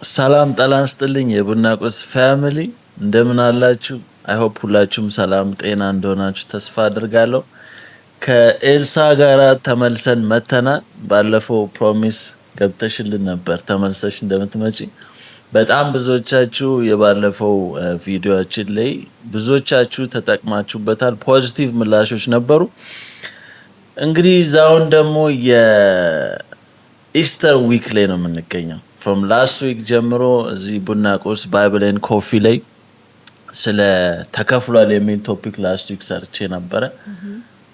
ሰላም ጤና ይስጥልኝ የቡና ቁርስ ፋሚሊ እንደምን አላችሁ? አይ ሆፕ ሁላችሁም ሰላም ጤና እንደሆናችሁ ተስፋ አድርጋለሁ። ከኤልሳ ጋር ተመልሰን መተናል። ባለፈው ፕሮሚስ ገብተሽልን ነበር ተመልሰሽ እንደምትመጪ። በጣም ብዙዎቻችሁ የባለፈው ቪዲዮአችን ላይ ብዙዎቻችሁ ተጠቅማችሁበታል። ፖዚቲቭ ምላሾች ነበሩ። እንግዲህ ዛውን ደግሞ የኢስተር ዊክ ላይ ነው የምንገኘው። from last week ጀምሮ እዚህ ቡና ቁርስ ባይብል ኤንድ ኮፊ ላይ ስለ ተከፍሏል የሚል ቶፒክ ላስት ዊክ ሰርቼ ነበረ።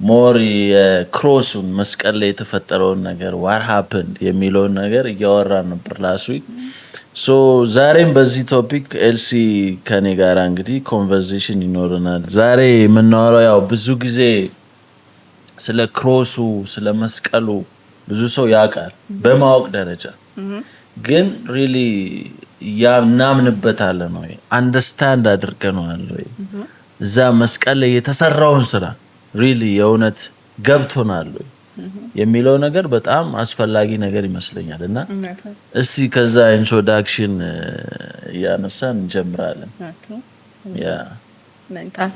ሞር የክሮሱን መስቀል ላይ የተፈጠረውን ነገር what happened የሚለውን ነገር እያወራን ነበር ላስት ዊክ። ሶ ዛሬም በዚህ ቶፒክ ኤልሲ ከኔ ጋር እንግዲህ ኮንቨርሴሽን ይኖረናል። ዛሬ የምናወራው ያው ብዙ ጊዜ ስለ ክሮሱ ስለ መስቀሉ ብዙ ሰው ያውቃል በማወቅ ደረጃ ግን ሪሊ ያምናምንበታለን ወይ አንደርስታንድ አድርገናል ወይ እዛ መስቀል ላይ የተሰራውን ስራ ሪሊ የእውነት ገብቶናል ወይ የሚለው ነገር በጣም አስፈላጊ ነገር ይመስለኛል። እና እስቲ ከዛ ኢንትሮዳክሽን ያነሳን እንጀምራለን። ያ መልካም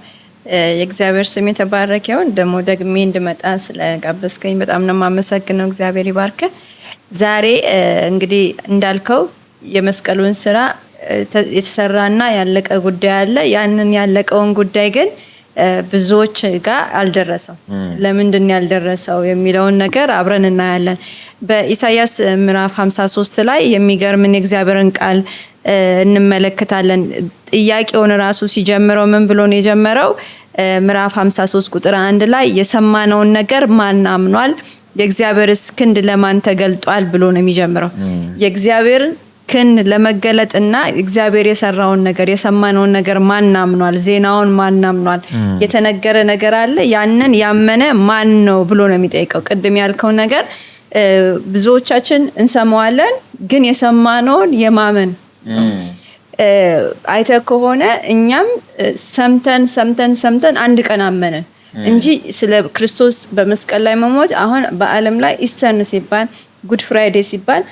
የእግዚአብሔር ስም የተባረከ ይሁን። ደግሞ ደግሜ እንድመጣ ስለጋበዝከኝ በጣም ነው የማመሰግነው። እግዚአብሔር ይባርክ። ዛሬ እንግዲህ እንዳልከው የመስቀሉን ስራ የተሰራና ያለቀ ጉዳይ አለ። ያንን ያለቀውን ጉዳይ ግን ብዙዎች ጋር አልደረሰም። ለምንድን ያልደረሰው የሚለውን ነገር አብረን እናያለን። በኢሳይያስ ምዕራፍ 53 ላይ የሚገርምን የእግዚአብሔርን ቃል እንመለከታለን። ጥያቄውን ራሱ ሲጀምረው ምን ብሎ ነው የጀመረው? ምዕራፍ 53 ቁጥር 1 ላይ የሰማነውን ነገር ማን አምኗል? የእግዚአብሔርስ ክንድ ለማን ተገልጧል ብሎ ነው የሚጀምረው። የእግዚአብሔር ክንድ ለመገለጥና እግዚአብሔር የሰራውን ነገር የሰማነውን ነገር ማን አምኗል? ዜናውን ማን አምኗል? የተነገረ ነገር አለ፣ ያንን ያመነ ማን ነው ብሎ ነው የሚጠይቀው። ቅድም ያልከው ነገር ብዙዎቻችን እንሰማዋለን፣ ግን የሰማነውን የማመን አይተ ከሆነ እኛም ሰምተን አንድ ቀን አመነን እንጂ ስለ ክርስቶስ በመስቀል ላይ መሞት አሁን በዓለም ላይ ኢስተር ሲባል ጉድ ፍራይዴ ሲባል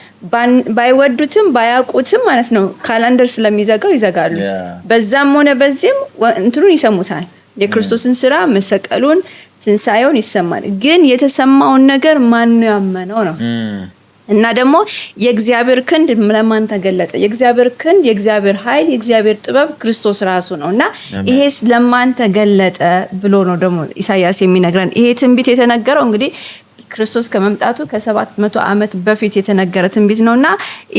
ባይወዱትም ባያውቁትም ማለት ነው ካላንደር ስለሚዘጋው ይዘጋሉ። በዛም ሆነ በዚህም እንትኑን ይሰሙታል። የክርስቶስን ስራ መሰቀሉን ትንሳኤውን ይሰማል። ግን የተሰማውን ነገር ማን ነው ያመነው ነው። እና ደግሞ የእግዚአብሔር ክንድ ለማን ተገለጠ? የእግዚአብሔር ክንድ፣ የእግዚአብሔር ኃይል፣ የእግዚአብሔር ጥበብ ክርስቶስ ራሱ ነው። እና ይሄስ ለማን ተገለጠ ብሎ ነው ደግሞ ኢሳይያስ የሚነግረን። ይሄ ትንቢት የተነገረው እንግዲህ ክርስቶስ ከመምጣቱ ከ700 ዓመት በፊት የተነገረ ትንቢት ነውና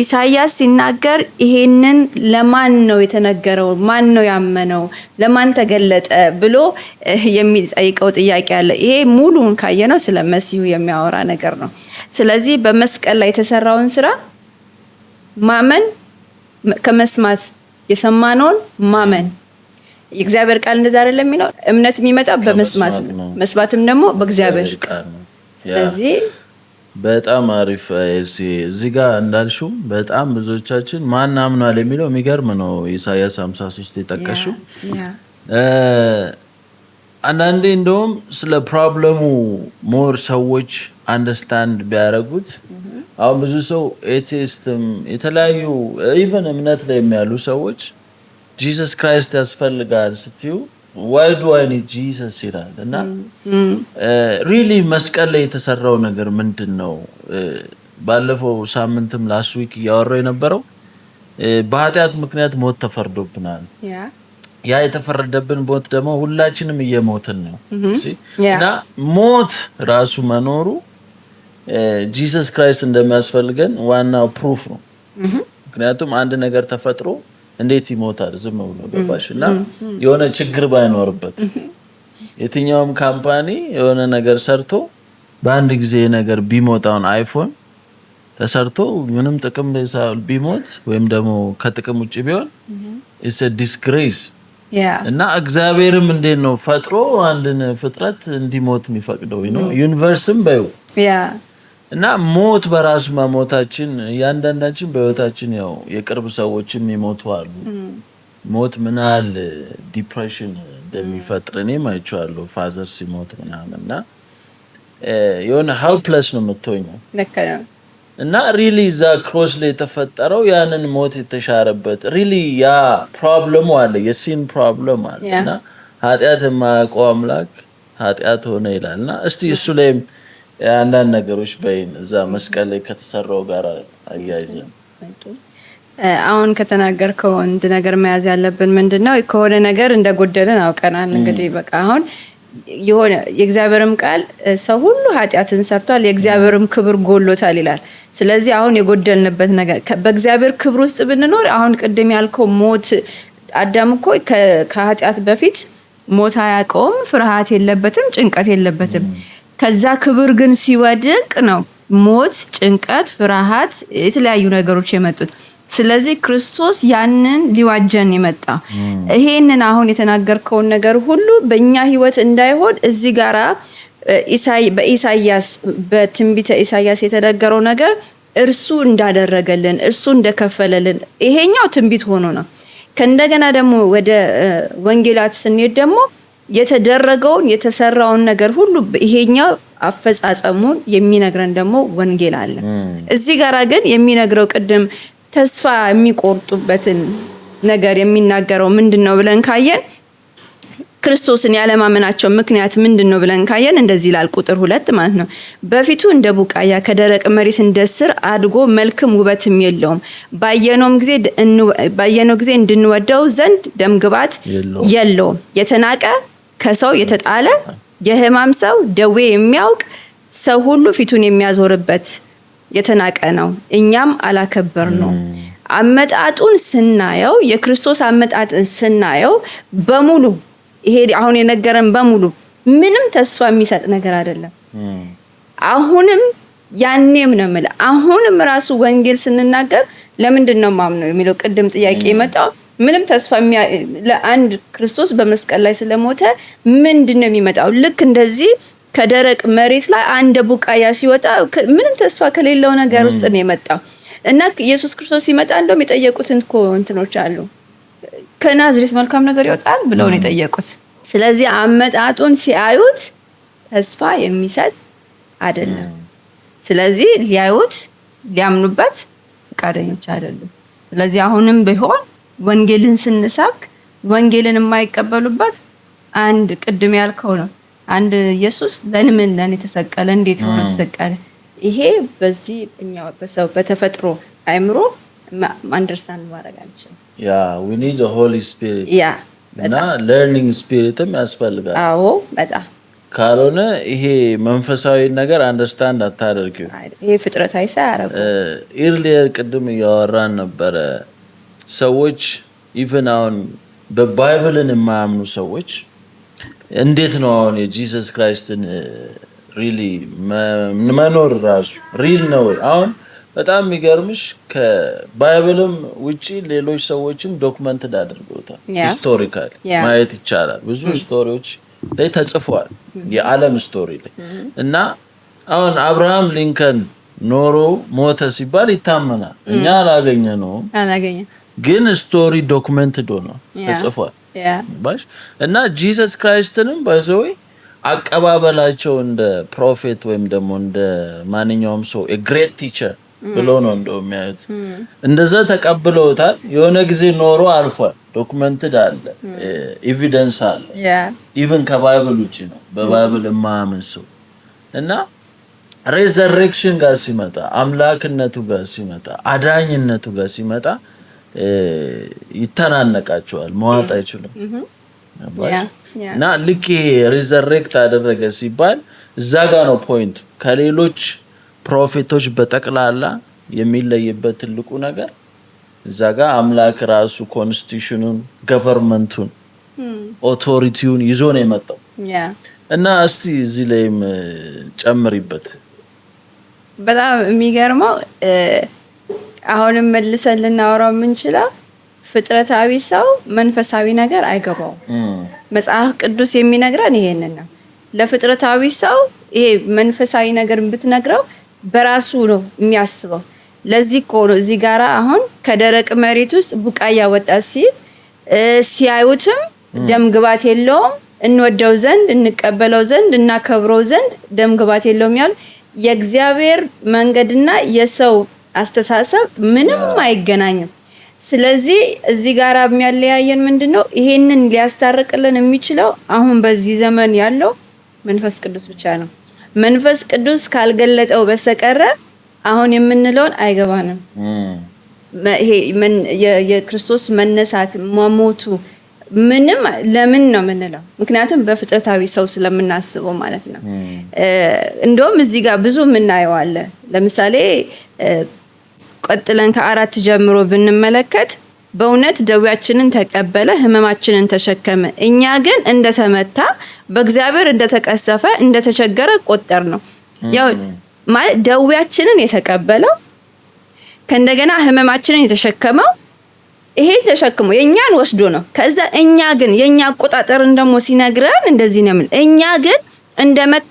ኢሳይያስ ሲናገር ይሄንን ለማን ነው የተነገረው? ማን ነው ያመነው? ለማን ተገለጠ ብሎ የሚጠይቀው ጥያቄ አለ። ይሄ ሙሉን ካየነው ስለ መሲሁ የሚያወራ ነገር ነው። ስለዚህ በመስቀል ላይ የተሰራውን ስራ ማመን ከመስማት የሰማነውን ማመን የእግዚአብሔር ቃል እንደዛ አይደለም የሚለው። እምነት የሚመጣ በመስማት ነው፣ መስማትም ደግሞ በእግዚአብሔር ቃል ነው። ስለዚህ በጣም አሪፍ እዚህ ጋር እንዳልሽው በጣም ብዙዎቻችን ማን አምኗል የሚለው የሚገርም ነው። ኢሳይያስ 53 የጠቀሽው አንዳንዴ እንደውም ስለ ፕሮብለሙ ሞር ሰዎች አንደርስታንድ ቢያደርጉት አሁን ብዙ ሰው ኤቲስትም የተለያዩ ኢቨን እምነት ላይ የሚያሉ ሰዎች ጂሰስ ክራይስት ያስፈልጋል ስትዩ why do I need Jesus ይላል። እና ሪሊ መስቀል ላይ የተሰራው ነገር ምንድነው? ባለፈው ሳምንትም ላስት ዊክ ያወራው የነበረው በኃጢአት ምክንያት ሞት ተፈርዶብናል። ያ የተፈረደብን ሞት ደግሞ ሁላችንም እየሞትን ነው። እና ሞት ራሱ መኖሩ ጂሰስ ክራይስት እንደሚያስፈልገን ዋናው ፕሩፍ ነው። ምክንያቱም አንድ ነገር ተፈጥሮ እንዴት ይሞታል ዝም ብሎ ገባሽ? እና የሆነ ችግር ባይኖርበት የትኛውም ካምፓኒ የሆነ ነገር ሰርቶ በአንድ ጊዜ ነገር ቢሞታውን አይፎን ተሰርቶ ምንም ጥቅም ሳይውል ቢሞት ወይም ደግሞ ከጥቅም ውጪ ቢሆን it's a disgrace። እና እግዚአብሔርም እንዴት ነው ፈጥሮ አንድን ፍጥረት እንዲሞት የሚፈቅደው ነው ዩኒቨርስም ባዩ እና ሞት በራሱ መሞታችን ያንዳንዳችን በህይወታችን ያው የቅርብ ሰዎችም ይሞቱ አሉ። ሞት ምናል ዲፕሬሽን እንደሚፈጥር እኔም አይቼዋለሁ። ፋዘር ሲሞት ምናምንና የሆነ ሄልፕለስ ነው የምትሆነው። እና ሪሊ እዛ ክሮስ ላይ የተፈጠረው ያንን ሞት የተሻረበት ሪሊ ያ ፕሮብለሙ አለ፣ የሲን ፕሮብለም አለ እና ኃጢአት የማያውቀው አምላክ ኃጢአት ሆነ ይላል እና እስቲ እሱ ላይም አንዳንድ ነገሮች በይን እዛ መስቀል ላይ ከተሰራው ጋር አያይዘን። አሁን ከተናገርከው አንድ ነገር መያዝ ያለብን ምንድነው ከሆነ ነገር እንደጎደለን አውቀናል። እንግዲህ በቃ አሁን የሆነ የእግዚአብሔርም ቃል ሰው ሁሉ ኃጢአትን ሰርቷል የእግዚአብሔርም ክብር ጎሎታል ይላል። ስለዚህ አሁን የጎደልንበት ነገር በእግዚአብሔር ክብር ውስጥ ብንኖር አሁን ቅድም ያልከው ሞት አዳም እኮ ከኃጢአት በፊት ሞት አያውቀውም፣ ፍርሃት የለበትም፣ ጭንቀት የለበትም። ከዛ ክብር ግን ሲወድቅ ነው ሞት፣ ጭንቀት፣ ፍርሃት የተለያዩ ነገሮች የመጡት። ስለዚህ ክርስቶስ ያንን ሊዋጀን የመጣ ይሄንን አሁን የተናገርከውን ነገር ሁሉ በእኛ ህይወት እንዳይሆን እዚህ ጋራ በኢሳይያስ በትንቢተ ኢሳይያስ የተነገረው ነገር እርሱ እንዳደረገልን እርሱ እንደከፈለልን ይሄኛው ትንቢት ሆኖ ነው። ከእንደገና ደግሞ ወደ ወንጌላት ስንሄድ ደግሞ የተደረገውን የተሰራውን ነገር ሁሉ ይሄኛው አፈጻጸሙን የሚነግረን ደግሞ ወንጌል አለ። እዚህ ጋራ ግን የሚነግረው ቅድም ተስፋ የሚቆርጡበትን ነገር የሚናገረው ምንድነው ብለን ካየን ክርስቶስን ያለማመናቸው ምክንያት ምንድነው ብለን ካየን እንደዚህ ይላል ቁጥር 2 ማለት ነው። በፊቱ እንደ ቡቃያ ከደረቅ መሬት እንደ ስር አድጎ መልክም ውበትም የለውም። ባየነው ጊዜ እንድንወደው ዘንድ ደምግባት የለውም። የተናቀ ከሰው የተጣለ የሕማም ሰው ደዌ የሚያውቅ ሰው ሁሉ ፊቱን የሚያዞርበት የተናቀ ነው፣ እኛም አላከበር ነው። አመጣጡን ስናየው የክርስቶስ አመጣጥን ስናየው በሙሉ ይሄ አሁን የነገረን በሙሉ ምንም ተስፋ የሚሰጥ ነገር አይደለም። አሁንም ያኔም ነው ማለት አሁንም ራሱ ወንጌል ስንናገር ለምንድን ነው ማምነው የሚለው ቅድም ጥያቄ የመጣው ምንም ተስፋ ለአንድ ክርስቶስ በመስቀል ላይ ስለሞተ ምንድነው የሚመጣው? ልክ እንደዚህ ከደረቅ መሬት ላይ አንድ ቡቃያ ሲወጣ ምንም ተስፋ ከሌለው ነገር ውስጥ ነው የመጣው እና ኢየሱስ ክርስቶስ ሲመጣ እንደውም የጠየቁትን እንትኖች አሉ ከናዝሬት መልካም ነገር ይወጣል ብለው ነው የጠየቁት። ስለዚህ አመጣጡን ሲያዩት ተስፋ የሚሰጥ አይደለም። ስለዚህ ሊያዩት ሊያምኑበት ፈቃደኞች አይደሉም። ስለዚህ አሁንም ቢሆን ወንጌልን ስንሰብክ ወንጌልን የማይቀበሉበት አንድ ቅድም ያልከው ነው። አንድ ኢየሱስ ለምን ተሰቀለ? እንዴት ሆነ ተሰቀለ? ይሄ በዚህ እኛ በሰው በተፈጥሮ አይምሮ አንደርስታንድ ማድረግ አንችልም። we need the Holy Spirit እና learning spiritም ያስፈልጋል። አዎ በጣም ካልሆነ ይሄ መንፈሳዊ ነገር አንደርስታንድ አታደርጊው። ይሄ ፍጥረታዊ ሳያረጉ ኢርሊየር ቅድም ያወራን ነበረ። ሰዎች ኢቭን አሁን በባይብልን የማያምኑ ሰዎች እንዴት ነው አሁን የጂሰስ ክራይስትን ሪሊ መኖር ራሱ ሪል ነው? አሁን በጣም የሚገርምሽ ከባይብልም ውጪ ሌሎች ሰዎችም ዶክመንትድ አድርገውታል። ሂስቶሪካል ማየት ይቻላል። ብዙ ስቶሪዎች ላይ ተጽፏል፣ የዓለም ስቶሪ ላይ እና አሁን አብርሃም ሊንከን ኖሮ ሞተ ሲባል ይታመናል። እኛ አላገኘነውም፣ ግን ስቶሪ ዶክመንትድ ሆኖ ተጽፏል ባሽ እና ጂሰስ ክራይስትንም ባይዘው አቀባበላቸው እንደ ፕሮፌት ወይም ደግሞ እንደ ማንኛውም ሰው ግሬት ቲቸር ብሎ ነው እንደሚያዩት። እንደዛ ተቀብለውታል። የሆነ ጊዜ ኖሮ አልፏል። ዶክመንትድ አለ፣ ኤቪደንስ አለ። ኢቭን ከባይብል ውጪ ነው በባይብል የማያምን ሰው እና ሬዘሬክሽን ጋር ሲመጣ አምላክነቱ ጋር ሲመጣ አዳኝነቱ ጋር ሲመጣ ይተናነቃቸዋል፣ መዋጥ አይችሉም። እና ልክ ይሄ ሪዘሬክት አደረገ ሲባል እዛ ጋር ነው ፖይንቱ። ከሌሎች ፕሮፌቶች በጠቅላላ የሚለይበት ትልቁ ነገር እዛ ጋር አምላክ ራሱ ኮንስቲቱሽኑን፣ ገቨርንመንቱን፣ ኦቶሪቲውን ይዞ ነው የመጣው እና እስቲ እዚህ ላይም ጨምሪበት። በጣም የሚገርመው አሁንም መልሰን ልናወራው የምንችለው ፍጥረታዊ ሰው መንፈሳዊ ነገር አይገባው። መጽሐፍ ቅዱስ የሚነግረን ይሄንን ነው። ለፍጥረታዊ ሰው ይሄ መንፈሳዊ ነገር ብትነግረው በራሱ ነው የሚያስበው። ለዚህ እኮ ነው እዚህ ጋራ አሁን ከደረቅ መሬት ውስጥ ቡቃያ ወጣ ሲል ሲያዩትም ደም ግባት የለውም፣ እንወደው ዘንድ እንቀበለው ዘንድ እናከብረው ዘንድ ደም ግባት የለውም ያሉ የእግዚአብሔር መንገድና የሰው አስተሳሰብ ምንም አይገናኝም። ስለዚህ እዚህ ጋር የሚያለያየን ምንድነው? ይሄንን ሊያስታርቅልን የሚችለው አሁን በዚህ ዘመን ያለው መንፈስ ቅዱስ ብቻ ነው። መንፈስ ቅዱስ ካልገለጠው በስተቀር አሁን የምንለውን አይገባንም። ይሄ የክርስቶስ መነሳት መሞቱ ምንም ለምን ነው የምንለው? ምክንያቱም በፍጥረታዊ ሰው ስለምናስበው ማለት ነው። እንደውም እዚህ ጋር ብዙ የምናየው አለ። ለምሳሌ ቀጥለን ከ4 ጀምሮ ብንመለከት በእውነት ደዌያችንን ተቀበለ፣ ህመማችንን ተሸከመ፣ እኛ ግን እንደተመታ በእግዚአብሔር እንደተቀሰፈ እንደተቸገረ ቆጠር ነው። ያው ማለት ደዌያችንን የተቀበለው ከእንደገና ህመማችንን የተሸከመው ይሄ ተሸክሞ የኛን ወስዶ ነው። ከዛ እኛ ግን የኛ አቆጣጠርን ደግሞ ሲነግረን እንደዚህ ነው። እኛ ግን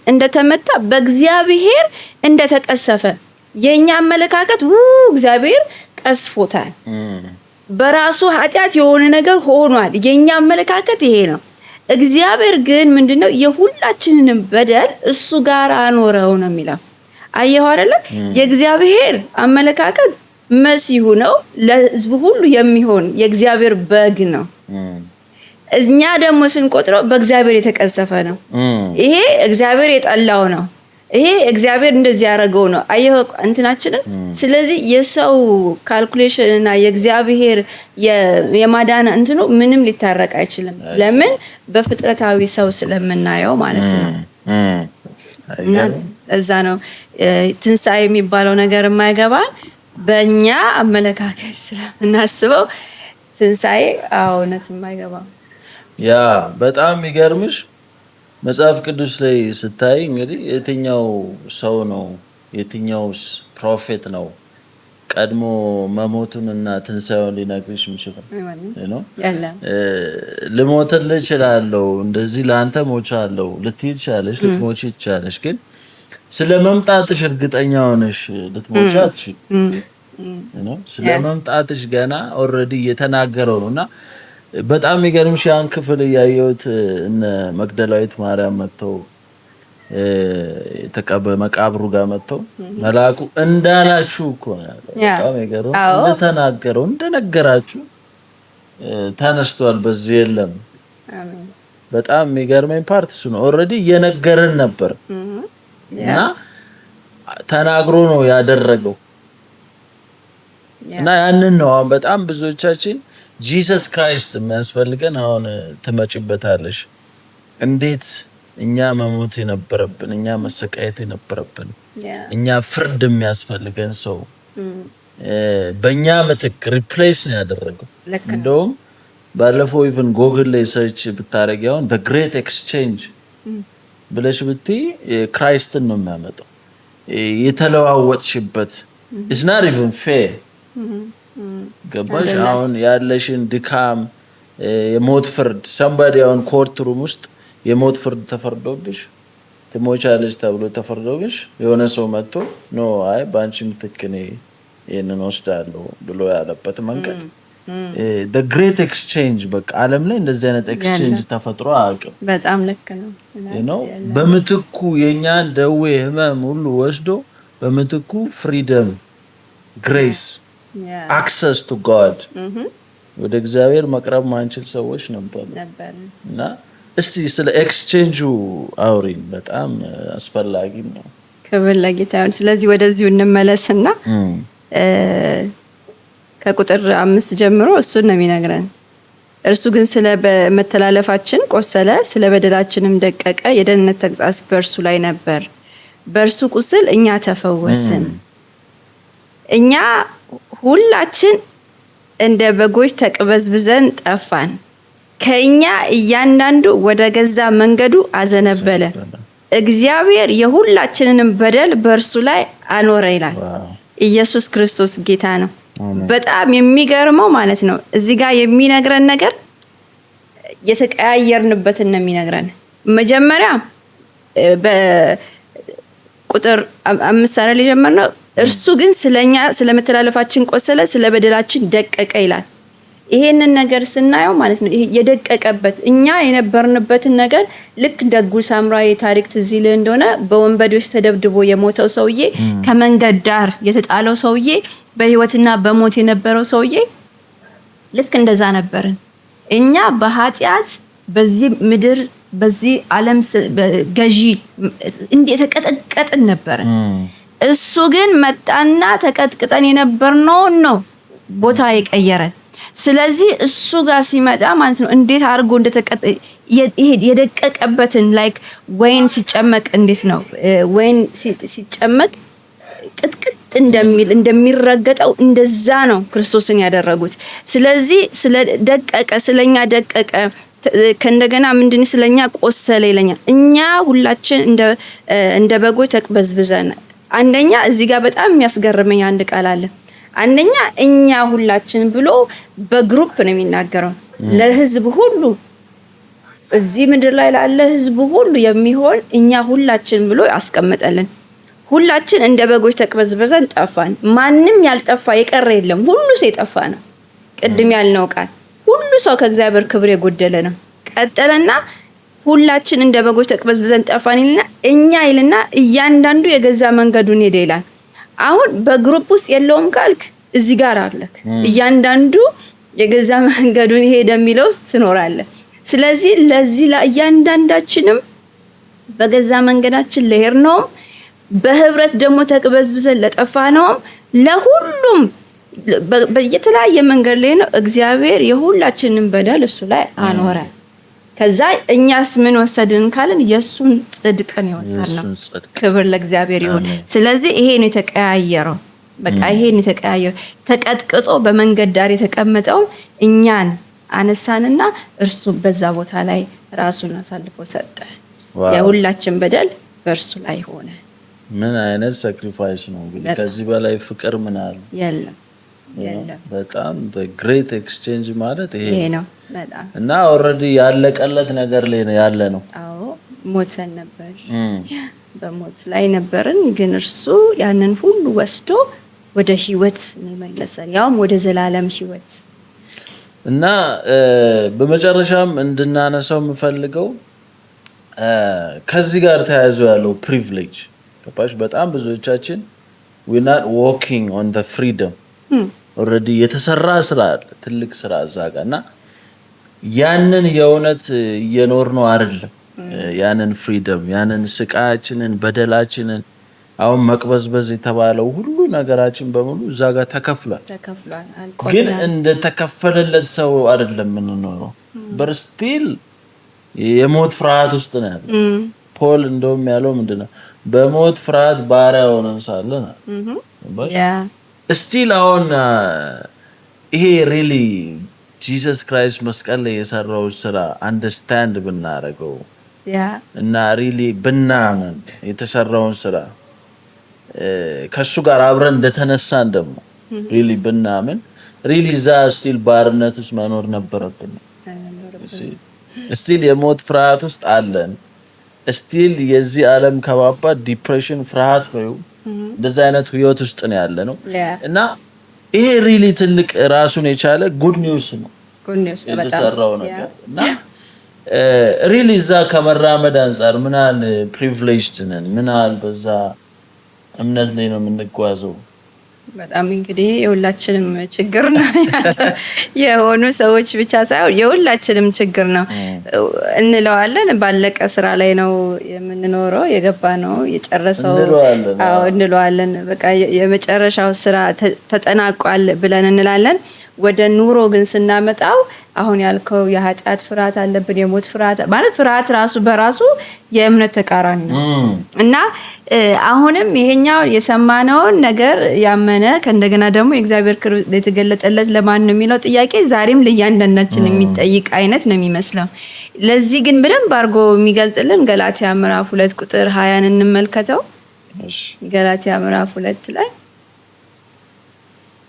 እንደተመታ በእግዚአብሔር እንደተቀሰፈ የኛ አመለካከት እግዚአብሔር ቀስፎታል፣ በራሱ ኃጢአት የሆነ ነገር ሆኗል። የኛ አመለካከት ይሄ ነው። እግዚአብሔር ግን ምንድነው የሁላችንንም በደል እሱ ጋር አኖረው ነው የሚለው። አየሁ አይደለ? የእግዚአብሔር አመለካከት መሲሁ ነው፣ ለህዝብ ሁሉ የሚሆን የእግዚአብሔር በግ ነው። እኛ ደግሞ ስንቆጥረው በእግዚአብሔር የተቀሰፈ ነው። ይሄ እግዚአብሔር የጠላው ነው። ይሄ እግዚአብሔር እንደዚህ ያደረገው ነው። አየሁ እንትናችንን። ስለዚህ የሰው ካልኩሌሽን እና የእግዚአብሔር የማዳን እንትኑ ምንም ሊታረቅ አይችልም። ለምን? በፍጥረታዊ ሰው ስለምናየው ማለት ነው። እዛ ነው ትንሣኤ የሚባለው ነገር የማይገባን በእኛ አመለካከት ስለምናስበው ትንሣኤ እውነት የማይገባ። ያ በጣም የሚገርምሽ መጽሐፍ ቅዱስ ላይ ስታይ እንግዲህ የትኛው ሰው ነው የትኛውስ ፕሮፌት ነው ቀድሞ መሞቱንና ትንሣኤውን ሊነግርሽ የሚችለው? ልሞትልህ እችላለሁ፣ እንደዚህ ለአንተ ሞቻለሁ ልትይ ትችያለሽ፣ ልትሞቺ ትችያለሽ። ግን ስለ መምጣትሽ እርግጠኛ ሆነሽ ልትሞቺ አትችይም። ስለ መምጣትሽ ገና ኦልሬዲ እየተናገረው ነው። እና በጣም የሚገርምሽ ያን ክፍል እያየሁት እነ መግደላዊት ማርያም መጥተው መቃብሩ ጋር መጥተው መልአኩ እንዳላችሁ እኮ ነው ያለው። በጣም የሚገርም እንደተናገረው እንደነገራችሁ ተነስቷል፣ በዚህ የለም። በጣም የሚገርመኝ ፓርት እሱ ነው። ኦልሬዲ እየነገረን ነበር እና ተናግሮ ነው ያደረገው። እና ያንን ነው አሁን በጣም ብዙዎቻችን ጂሰስ ክራይስት የሚያስፈልገን። አሁን ትመጪበታለሽ እንዴት እኛ መሞት የነበረብን፣ እኛ መሰቃየት የነበረብን፣ እኛ ፍርድ የሚያስፈልገን ሰው በእኛ ምትክ ሪፕሌስ ነው ያደረገው። እንደውም ባለፈው ኢቭን ጎግል ላይ ሰርች ብታረጊ አሁን the great exchange ብለሽ ብትይ ክራይስትን ነው የሚያመጣው። የተለዋወጥሽበት it's not even fair። ገባሽ? አሁን ያለሽን ድካም የሞት ፍርድ somebody አሁን ኮርት ሩም ውስጥ የሞት ፍርድ ተፈርዶብሽ ትሞቻለሽ ተብሎ ተፈርዶብሽ የሆነ ሰው መጥቶ ኖ አይ ባንቺ ምትክ እኔ ይሄንን ወስዳለሁ ብሎ ያለበት መንገድ the great exchange። በቃ ዓለም ላይ እንደዚህ አይነት ኤክስቼንጅ ተፈጥሮ አያውቅም። በጣም ልክ ነው። በምትኩ የኛን ደዌ ህመም ሁሉ ወስዶ በምትኩ ፍሪደም፣ ግሬስ፣ አክሰስ ቱ ጋድ ወደ እግዚአብሔር መቅረብ ማንችል ሰዎች ነበር። እና እስቲ ስለ ኤክስቼንጁ አውሪን፣ በጣም አስፈላጊ ነው። ክብር ለጌታ ይሁን። ስለዚህ ወደዚሁ እንመለስና ከቁጥር 5 ጀምሮ እሱን ነው የሚነግረን። እርሱ ግን ስለ መተላለፋችን ቆሰለ፣ ስለ በደላችንም ደቀቀ፣ የደህንነት ተግሣጽ በእርሱ ላይ ነበር፣ በእርሱ ቁስል እኛ ተፈወስን። እኛ ሁላችን እንደ በጎች ተቅበዝብዘን ጠፋን፣ ከእኛ እያንዳንዱ ወደ ገዛ መንገዱ አዘነበለ፣ እግዚአብሔር የሁላችንንም በደል በእርሱ ላይ አኖረ ይላል። ኢየሱስ ክርስቶስ ጌታ ነው። በጣም የሚገርመው ማለት ነው እዚህ ጋር የሚነግረን ነገር የተቀያየርንበትን ነው የሚነግረን። መጀመሪያ በቁጥር 5 ላይ ጀመርነው። እርሱ ግን ስለኛ ስለመተላለፋችን ቆሰለ፣ ስለ በደላችን ደቀቀ ይላል። ይሄንን ነገር ስናየው ማለት ነው ይሄ የደቀቀበት እኛ የነበርንበትን ነገር ልክ ደጉ ሳምራዊ ታሪክ ትዝ ይልህ እንደሆነ በወንበዴዎች ተደብድቦ የሞተው ሰውዬ ከመንገድ ዳር የተጣለው ሰውዬ በህይወትና በሞት የነበረው ሰውዬ ልክ እንደዛ ነበርን እኛ በኃጢአት በዚህ ምድር በዚህ ዓለም ገዢ እንዴ ተቀጠቀጥን ነበር እሱ ግን መጣና ተቀጥቅጠን የነበርነው ነው ቦታ የቀየረን ስለዚህ እሱ ጋር ሲመጣ ማለት ነው እንዴት አድርጎ እንደተቀጠ የደቀቀበትን ላይክ ወይን ሲጨመቅ እንዴት ነው ወይን ሲጨመቅ ቅጥቅጥ እንደሚረገጠው እንደዛ ነው ክርስቶስን ያደረጉት ስለዚህ ስለደቀቀ ስለኛ ደቀቀ ከእንደገና ምንድን ስለኛ ቆሰለ ይለኛል እኛ ሁላችን እንደ በጎች ተቅበዝብዘን አንደኛ እዚህ ጋር በጣም የሚያስገርመኝ አንድ ቃል አለ አንደኛ እኛ ሁላችን ብሎ በግሩፕ ነው የሚናገረው ለህዝብ ሁሉ እዚህ ምድር ላይ ላለ ህዝብ ሁሉ የሚሆን እኛ ሁላችን ብሎ ያስቀምጠልን ሁላችን እንደ በጎች ተቅበዝብዘን ጠፋን ማንንም ያልጠፋ የቀረ የለም ሁሉ ሰው የጠፋ ነው ቅድም ያልነው ቃል ሁሉ ሰው ከእግዚአብሔር ክብር የጎደለ ነው ቀጠለና ሁላችን እንደ በጎች ተቅበዝብዘን ጠፋን ይልና እኛ ይልና እያንዳንዱ የገዛ መንገዱን ሄደ ይላል አሁን በግሩፕ ውስጥ የለውም ካልክ እዚህ ጋር አለክ እያንዳንዱ የገዛ መንገዱን ሄደ የሚለው ትኖራለህ ስለዚህ ለዚህ ለእያንዳንዳችንም በገዛ መንገዳችን ለሄር ነው በህብረት ደግሞ ተቅበዝብዘን ለጠፋ ነው ለሁሉም በየተለያየ መንገድ ላይ ነው እግዚአብሔር የሁላችንን በደል እሱ ላይ አኖረ ከዛ እኛስ ምን ወሰድን ካልን የሱን ጽድቅን ይወሰድነው ክብር ለእግዚአብሔር ይሁን ስለዚህ ይሄ ነው የተቀያየረው በቃ ይሄ ነው የተቀያየረው ተቀጥቅጦ በመንገድ ዳር የተቀመጠው እኛን አነሳንና እርሱ በዛ ቦታ ላይ ራሱን አሳልፎ ሰጠ የሁላችን በደል በእርሱ ላይ ሆነ ምን አይነት ሳክሪፋይስ ነው እንግዲህ ከዚህ በላይ ፍቅር ምን አለ የለም በጣም the great exchange ማለት ይሄ ነው በጣም እና ኦሬዲ ያለቀለት ነገር ላይ ነው ያለ ነው አዎ ሞተን ነበር በሞት ላይ ነበርን ግን እርሱ ያንን ሁሉ ወስዶ ወደ ህይወት ነው መለሰን ያውም ወደ ዘላለም ህይወት እና በመጨረሻም እንድናነሳው የምፈልገው ከዚህ ጋር ተያይዞ ያለው ፕሪቪሌጅ ከፓሽ በጣም ብዙዎቻችን we not walking on the freedom already የተሰራ ስራ ትልቅ ስራ አዛጋና ያንን የእውነት እየኖር ነው አይደለም ያንን ፍሪደም ያንን ስቃያችንን በደላችንን አሁን መቅበዝበዝ የተባለው ሁሉ ነገራችን በሙሉ እዛ ጋር ተከፍሏል ግን እንደ ተከፈለለት ሰው አይደለም የምንኖረው በርስቲል የሞት ፍርሃት ውስጥ ነው ያለው ፖል እንደውም ያለው ምንድነው በሞት ፍርሃት ባሪያ ሆነን ሳለን ስቲል አሁን ይሄ ሪሊ ጂሰስ ክራይስት መስቀል ላይ የሰራው ስራ አንደርስታንድ ብናረገው እና ሪሊ ብናምን የተሰራውን ስራ ከሱ ጋር አብረን እንደተነሳን ደግሞ ሪሊ ብናምን ሪሊ ዛ ስቲል ባርነት ውስጥ መኖር ነበረብን ስቲል የሞት ፍርሃት ውስጥ አለን ስቲል የዚህ ዓለም ከባባድ ዲፕሬሽን ፍርሃት ነው እንደዛ አይነት ህይወት ውስጥ ነው ያለ ነው እና ይሄ ሪሊ ትልቅ ራሱን የቻለ ጉድ ኒውስ ነው የተሰራው ነገር እና ሪሊ ዛ ከመራመድ አንፃር ምናል ፕሪቪሌጅድ ነን ምናል በዛ እምነት ላይ ነው የምንጓዘው በጣም እንግዲህ የሁላችንም ችግር ነው የሆኑ ሰዎች ብቻ ሳይሆን የሁላችንም ችግር ነው እንለዋለን ባለቀ ስራ ላይ ነው የምንኖረው የገባ ነው የጨረሰው እንለዋለን በቃ የመጨረሻው ስራ ተጠናቋል ብለን እንላለን ወደ ኑሮ ግን ስናመጣው አሁን ያልከው የኃጢአት ፍርሃት አለብን የሞት ፍርሃት ማለት ፍርሃት ራሱ በራሱ የእምነት ተቃራኒ ነው እና አሁንም ይሄኛው የሰማነውን ነገር ያመነ ከእንደገና ደግሞ የእግዚአብሔር ክብር የተገለጠለት ለማን ነው የሚለው ጥያቄ ዛሬም ለእያንዳንዳችን የሚጠይቅ አይነት ነው የሚመስለው ለዚህ ግን በደንብ አድርጎ የሚገልጥልን ገላትያ ምዕራፍ 2 ቁጥር 20 እንመልከተው ገላትያ ምዕራፍ 2 ላይ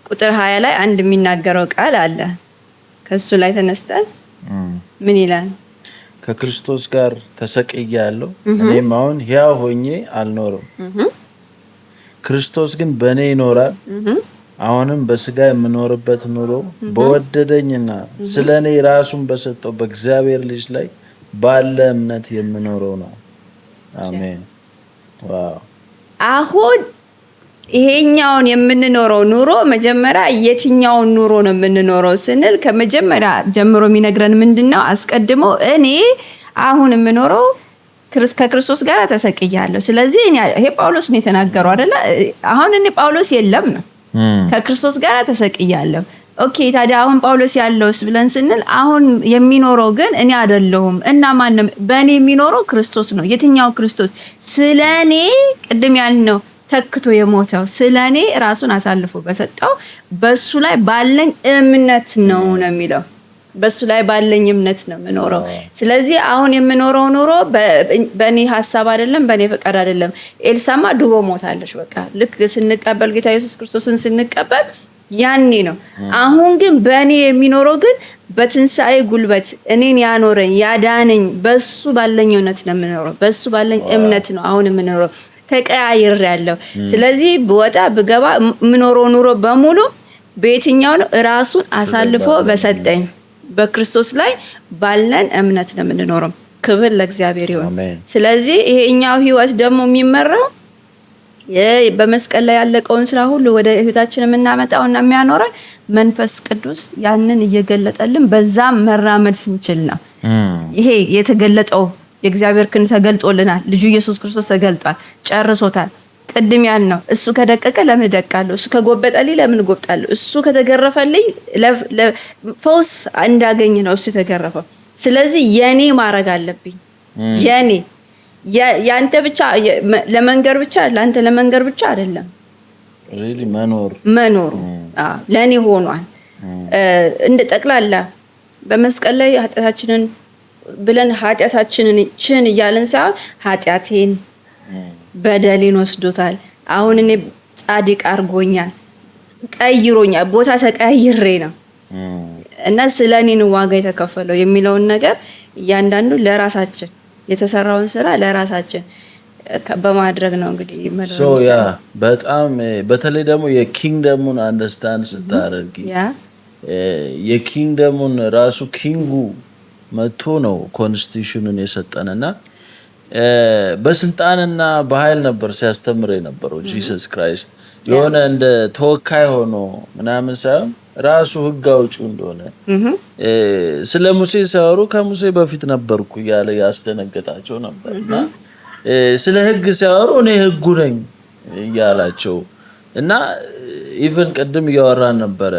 ቁጥር 20 ላይ አንድ የሚናገረው ቃል አለ ከሱ ላይ ተነስተን ምን ይላል ከክርስቶስ ጋር ተሰቅያለሁ እኔም አሁን ሕያው ሆኜ አልኖርም ክርስቶስ ግን በእኔ ይኖራል አሁንም በስጋ የምኖርበት ኑሮ በወደደኝና ስለኔ ራሱን በሰጠው በእግዚአብሔር ልጅ ላይ ባለ እምነት የምኖረው ነው። አሜን። ዋው። አሁን ይሄኛውን የምንኖረው ኑሮ መጀመሪያ የትኛውን ኑሮ ነው የምንኖረው ስንል ከመጀመሪያ ጀምሮ የሚነግረን ምንድነው? አስቀድሞ እኔ አሁን የምኖረው ከክርስቶስ ጋር ተሰቅያለሁ። ስለዚህ ይሄ ጳውሎስ ነው የተናገረው አይደለ? አሁን እኔ ጳውሎስ የለም ነው ከክርስቶስ ጋር ተሰቅያለሁ። ኦኬ ታዲያ አሁን ጳውሎስ ያለውስ ብለን ስንል አሁን የሚኖረው ግን እኔ አይደለሁም እና ማንም በእኔ የሚኖረው ክርስቶስ ነው። የትኛው ክርስቶስ? ስለኔ ቅድም ያልነው ተክቶ የሞተው ስለኔ ራሱን አሳልፎ በሰጠው በሱ ላይ ባለኝ እምነት ነው የሚለው። በሱ ላይ ባለኝ እምነት ነው የምኖረው። ስለዚህ አሁን የምኖረው ኑሮ በእኔ ሐሳብ አይደለም፣ በእኔ ፈቃድ አይደለም። ኤልሳማ ድሮ ሞታለች። በቃ ልክ ስንቀበል ጌታ ኢየሱስ ክርስቶስን ስንቀበል ያኔ ነው። አሁን ግን በእኔ የሚኖረው ግን በትንሣኤ ጉልበት እኔን ያኖረኝ ያዳነኝ በሱ ባለኝ እምነት ነው የምኖረው። በሱ ባለኝ እምነት ነው አሁን የምኖረው። ተቀያይር ያለው። ስለዚህ ብወጣ ብገባ የምኖረው ኑሮ በሙሉ በየትኛው ነው? ራሱን አሳልፎ በሰጠኝ በክርስቶስ ላይ ባለን እምነት ነው የምንኖረው። ክብር ለእግዚአብሔር ይሁን። ስለዚህ ይሄኛው ህይወት ደግሞ የሚመራው በመስቀል ላይ ያለቀውን ስራ ሁሉ ወደ ህይወታችን የምናመጣውና የሚያኖረን መንፈስ ቅዱስ ያንን እየገለጠልን በዛም መራመድ ስንችል ነው። ይሄ የተገለጠው የእግዚአብሔር ክንድ ተገልጦልናል። ልጁ ኢየሱስ ክርስቶስ ተገልጧል፣ ጨርሶታል። ቅድም ያልነው እሱ ከደቀቀ ለምን እደቃለሁ? እሱ ከጎበጠልኝ ለምን እጎብጣለሁ? እሱ ከተገረፈልኝ ፈውስ እንዳገኝ ነው እሱ የተገረፈው። ስለዚህ የኔ ማድረግ አለብኝ። የኔ ያንተ ብቻ ለመንገር ብቻ ላንተ ለመንገር ብቻ አይደለም። ሪሊ መኖር ለኔ ሆኗል። እንደ ጠቅላላ በመስቀል ላይ ኃጢአታችንን ብለን ኃጢአታችንን እያለን ሳይሆን ኃጢአቴን በደሌን ወስዶታል። አሁን እኔ ጻድቅ አድርጎኛል፣ ቀይሮኛል፣ ቦታ ተቀይሬ ነው እና ስለኔ ነው ዋጋ የተከፈለው የሚለውን ነገር እያንዳንዱ ለራሳችን የተሰራውን ስራ ለራሳችን በማድረግ ነው እንግዲህ በጣም በተለይ ደግሞ የኪንግደሙን አንደርስታንድ ስታደርጊ የኪንግደሙን ራሱ ኪንጉ መጥቶ ነው ኮንስቲቱሽኑን የሰጠንና በስልጣንና በኃይል ነበር ሲያስተምር የነበረው ጂሰስ ክራይስት። የሆነ እንደ ተወካይ ሆኖ ምናምን ሳይሆን ራሱ ህግ አውጪው እንደሆነ ስለ ሙሴ ሲያወሩ ከሙሴ በፊት ነበርኩ እያለ ያስደነገጣቸው ነበርና ስለ ህግ ሲያወሩ እኔ ህጉ ነኝ እያላቸው እና ኢቭን ቅድም እያወራን ነበረ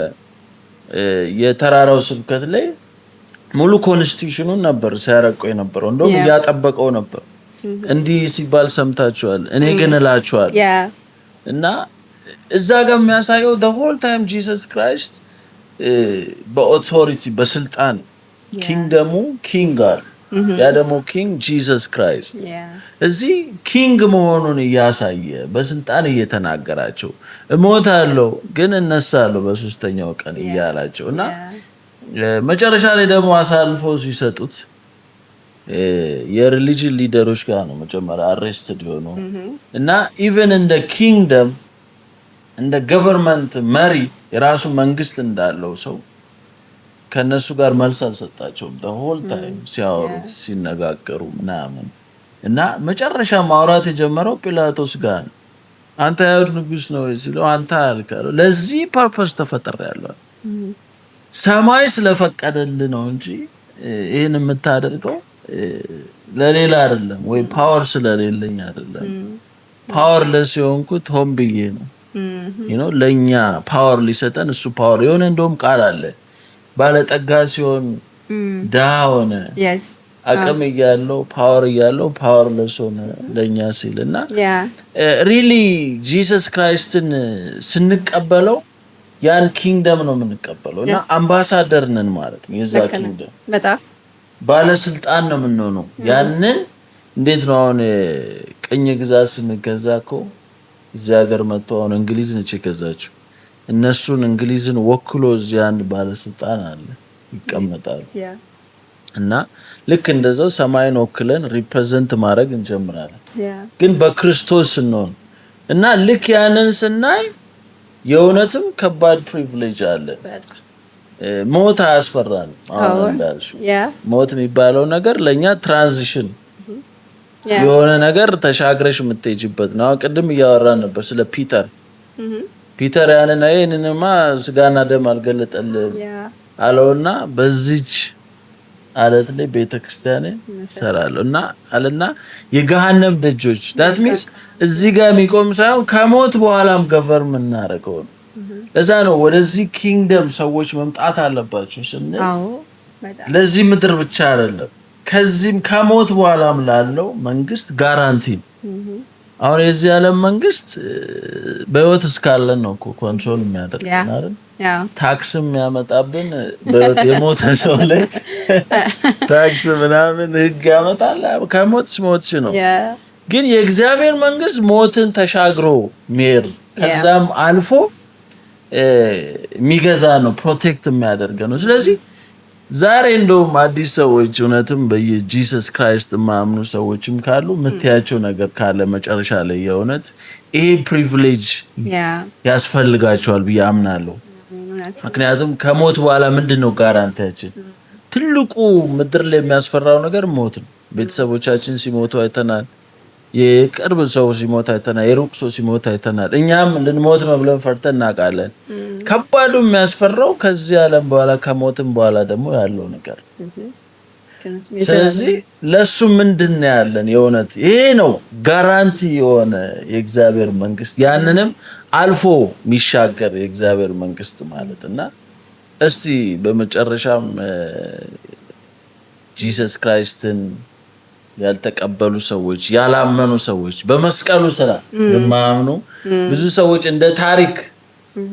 የተራራው ስብከት ላይ ሙሉ ኮንስቲቱሽኑን ነበር ሲያረቀው የነበረው። እንደውም ያጠበቀው ነበር። እንዲህ ሲባል ሰምታችኋል፣ እኔ ግን እላችኋለሁ እና እዛ ጋር የሚያሳየው the whole time Jesus Christ በኦቶሪቲ በስልጣን ኪንግደሙ ኪንግ አለ። ያ ደግሞ ኪንግ ጂሰስ ክራይስት እዚህ ኪንግ መሆኑን እያሳየ በስልጣን እየተናገራቸው እሞታለሁ ግን እነሳለሁ በሶስተኛው ቀን እያላቸው እና መጨረሻ ላይ ደግሞ አሳልፈው ሲሰጡት የሪሊጅን ሊደሮች ጋር ነው መጀመሪያ አሬስትድ ሆኖ እና ኢቭን እንደ ኪንግደም እንደ ገቨርንመንት መሪ የራሱ መንግስት እንዳለው ሰው ከነሱ ጋር መልስ አልሰጣቸውም። the whole time ሲያወሩት ሲነጋገሩ ምናምን እና መጨረሻ ማውራት የጀመረው ጲላጦስ ጋር አንተ አይሁድ ንጉስ ነው ሲለው አንተ አልካለው ለዚህ ፐርፐስ ተፈጠረያለሁ ሰማይ ስለፈቀደልህ ነው እንጂ ይሄን የምታደርገው ለሌላ አይደለም ወይ ፓወር ስለሌለኝ አይደለም። ፓወርለስ የሆንኩት ሆን ብዬ ነው ለኛ ፓወር ሊሰጠን እሱ ፓወር የሆነ እንደውም ቃል አለ ባለጠጋ ሲሆን ድሃ ሆነ አቅም እያለው ፓወርለስ ሆነ ለኛ ሲልና ሪሊ ጂሰስ ክራይስትን ስንቀበለው ያን ኪንግደም ነው የምንቀበለው እና አምባሳደር ነን ማለት ነው። የዛ ኪንግደም በጣም ባለስልጣን ነው የምንሆነው። ያንን እንዴት ነው አሁን ቅኝ ግዛት ስንገዛ እኮ እዚህ ሀገር መጥተው አሁን እንግሊዝ ነች የገዛችው። እነሱን እንግሊዝን ወክሎ እዚህ አንድ ባለስልጣን አለ ይቀመጣል እና ልክ እንደዛው ሰማይን ወክለን ሪፕሬዘንት ማድረግ እንጀምራለን ግን በክርስቶስ ስንሆን እና ልክ ያንን ስናይ የእውነትም ከባድ ፕሪቪሌጅ አለ። ሞት አያስፈራንም። አሁን እንዳልሽው ሞት የሚባለው ነገር ለኛ ትራንዚሽን የሆነ ነገር ተሻግረሽ የምትሄጂበት ነው። ቅድም እያወራን ነበር ስለ ፒተር ያንንማ ስጋና ደም አልገለጠልህም አለውና በዚች አለት ላይ ቤተክርስቲያንን ሰራለሁ እና አለና የገሃነም ደጆች that means እዚህ ጋር የሚቆም ሳይሆን ከሞት በኋላም ገቨርን እናረጋው ነው። ለዛ ነው ወደዚህ ኪንግደም ሰዎች መምጣት አለባቸው ስንል ለዚህ ምድር ብቻ አይደለም ከዚህም ከሞት በኋላም ላለው መንግስት ጋራንቲ ነው። አሁን የዚህ ዓለም መንግስት በህይወት እስካለን ነው እኮ ኮንትሮል የሚያደርገን አይደል? ታክስም ያመጣብን በህይወት የሞተ ሰው ላይ ታክስ ምናምን ህግ ያመጣል። ከሞትሽ ሞትሽ ነው። ግን የእግዚአብሔር መንግስት ሞትን ተሻግሮ ሚር ከዛም አልፎ የሚገዛ ነው፣ ፕሮቴክት የሚያደርግ ነው። ስለዚህ ዛሬ እንደውም አዲስ ሰዎች እውነትም በኢየሱስ ክራይስት ማምኑ ሰዎችም ካሉ ምትያቸው ነገር ካለ መጨረሻ ላይ የእውነት ይሄ ፕሪቪሌጅ ያስፈልጋቸዋል ብዬ አምናለሁ። ምክንያቱም ከሞት በኋላ ምንድነው ጋራንቲያችን? ትልቁ ምድር ላይ የሚያስፈራው ነገር ሞት ነው። ቤተሰቦቻችን ሲሞቱ አይተናል። የቅርብ ሰው ሲሞት አይተናል። የሩቅ ሰው ሲሞት አይተናል። እኛም ልንሞት ነው ብለን ፈርተን እናውቃለን። ከባዱ የሚያስፈራው ከዚህ ዓለም በኋላ ከሞትም በኋላ ደግሞ ያለው ነገር። ስለዚህ ለሱ ምንድነው ያለን? የእውነት ይሄ ነው ጋራንቲ የሆነ የእግዚአብሔር መንግስት፣ ያንንም አልፎ የሚሻገር የእግዚአብሔር መንግስት ማለትና እስቲ በመጨረሻም ኢየሱስ ክራይስትን ያልተቀበሉ ሰዎች ያላመኑ ሰዎች በመስቀሉ ስራ የማያምኑ ብዙ ሰዎች እንደ ታሪክ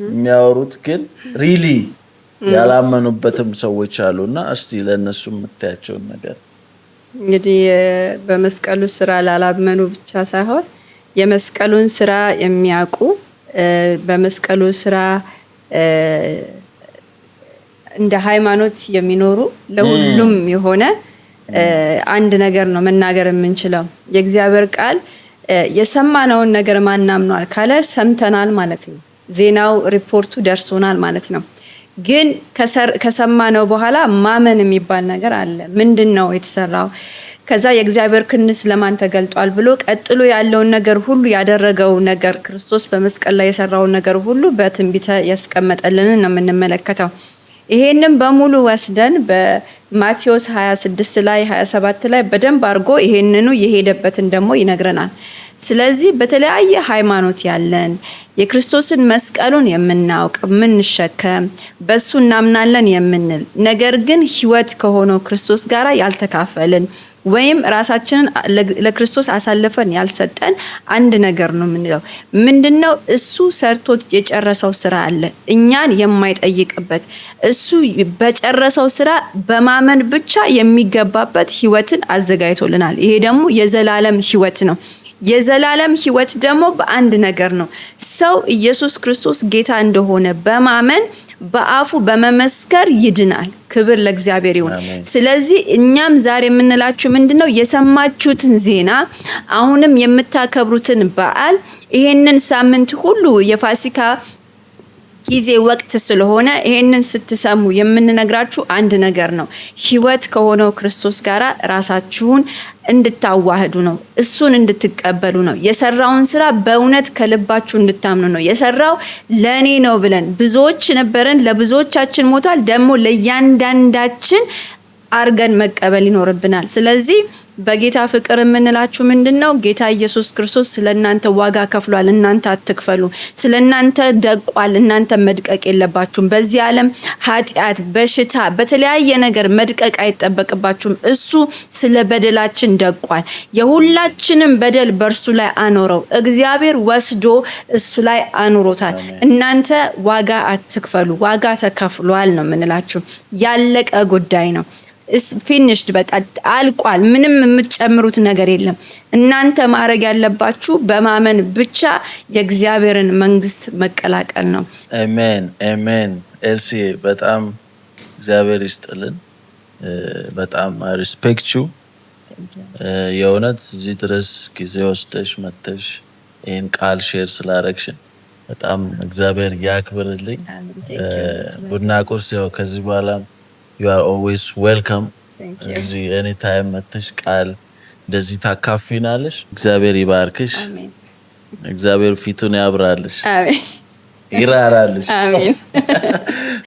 የሚያወሩት ግን ሪሊ ያላመኑበትም ሰዎች አሉና እስቲ ለነሱ የምታያቸው ነገር። እንግዲህ በመስቀሉ ስራ ላላመኑ ብቻ ሳይሆን የመስቀሉን ስራ የሚያውቁ በመስቀሉ ስራ እንደ ሃይማኖት የሚኖሩ ለሁሉም የሆነ አንድ ነገር ነው መናገር የምንችለው። የእግዚአብሔር ቃል የሰማነውን ነገር ማናምኗል ካለ ሰምተናል ማለት ነው። ዜናው ሪፖርቱ ደርሶናል ማለት ነው። ግን ከሰማነው በኋላ ማመን የሚባል ነገር አለ። ምንድነው የተሰራው? ከዛ የእግዚአብሔር ክንስ ለማን ተገልጧል ብሎ ቀጥሎ ያለውን ነገር ሁሉ ያደረገው ነገር ክርስቶስ በመስቀል ላይ የሰራው ነገር ሁሉ በትንቢት ያስቀመጠልን ነው የምንመለከተው። ይሄንን በሙሉ ወስደን በማቴዎስ 26 ላይ 27 ላይ በደንብ አድርጎ ይሄንኑ የሄደበትን ደግሞ ይነግረናል። ስለዚህ በተለያየ ሃይማኖት ያለን የክርስቶስን መስቀሉን የምናውቅ የምንሸከም በሱ እናምናለን የምንል ነገር ግን ህይወት ከሆነው ክርስቶስ ጋር ያልተካፈልን ወይም ራሳችንን ለክርስቶስ አሳልፈን ያልሰጠን አንድ ነገር ነው የምንለው። ምንድነው? እሱ ሰርቶት የጨረሰው ስራ አለ እኛን የማይጠይቅበት። እሱ በጨረሰው ስራ በማመን ብቻ የሚገባበት ህይወትን አዘጋጅቶልናል። ይሄ ደግሞ የዘላለም ህይወት ነው። የዘላለም ህይወት ደግሞ በአንድ ነገር ነው። ሰው ኢየሱስ ክርስቶስ ጌታ እንደሆነ በማመን በአፉ በመመስከር ይድናል። ክብር ለእግዚአብሔር ይሁን። ስለዚህ እኛም ዛሬ የምንላችሁ ምንድነው? የሰማችሁትን ዜና አሁንም የምታከብሩትን በዓል ይሄንን ሳምንት ሁሉ የፋሲካ ጊዜ ወቅት ስለሆነ ይሄንን ስትሰሙ የምንነግራችሁ አንድ ነገር ነው። ህይወት ከሆነው ክርስቶስ ጋራ ራሳችሁን እንድታዋህዱ ነው። እሱን እንድትቀበሉ ነው። የሰራውን ስራ በእውነት ከልባችሁ እንድታምኑ ነው። የሰራው ለኔ ነው ብለን ብዙዎች ነበርን፣ ለብዙዎቻችን ሞቷል። ደግሞ ለእያንዳንዳችን አርገን መቀበል ይኖርብናል። ስለዚህ በጌታ ፍቅር የምንላችሁ ምንድነው? ጌታ ኢየሱስ ክርስቶስ ስለናንተ ዋጋ ከፍሏል፣ እናንተ አትክፈሉ። ስለናንተ ደቋል፣ እናንተ መድቀቅ የለባችሁም። በዚህ ዓለም ኃጢአት፣ በሽታ፣ በተለያየ ነገር መድቀቅ አይጠበቅባችሁም። እሱ ስለ በደላችን ደቋል። የሁላችንም በደል በእርሱ ላይ አኖረው። እግዚአብሔር ወስዶ እሱ ላይ አኑሮታል። እናንተ ዋጋ አትክፈሉ፣ ዋጋ ተከፍሏል ነው የምንላችሁ። ያለቀ ጉዳይ ነው። ፊኒሽድ በቃ አልቋል። ምንም የምትጨምሩት ነገር የለም። እናንተ ማድረግ ያለባችሁ በማመን ብቻ የእግዚአብሔርን መንግስት መቀላቀል ነው። አሜን አሜን። ኤልሲ በጣም እግዚአብሔር ይስጥልን። በጣም ሪስፔክት ዩ። የእውነት እዚህ ድረስ ጊዜ ወስደሽ መተሽ ይህን ቃል ሼር ስላረግሽን በጣም እግዚአብሔር ያክብርልኝ። ቡና ቁርስ ያው ከዚህ በኋላ you are always welcome እዚህ any time መተሽ ቃል እንደዚህ ታካፊናለሽ። እግዚአብሔር ይባርክሽ። አሜን። እግዚአብሔር ፊቱን ያብራልሽ። አሜን። ይራራልሽ። አሜን።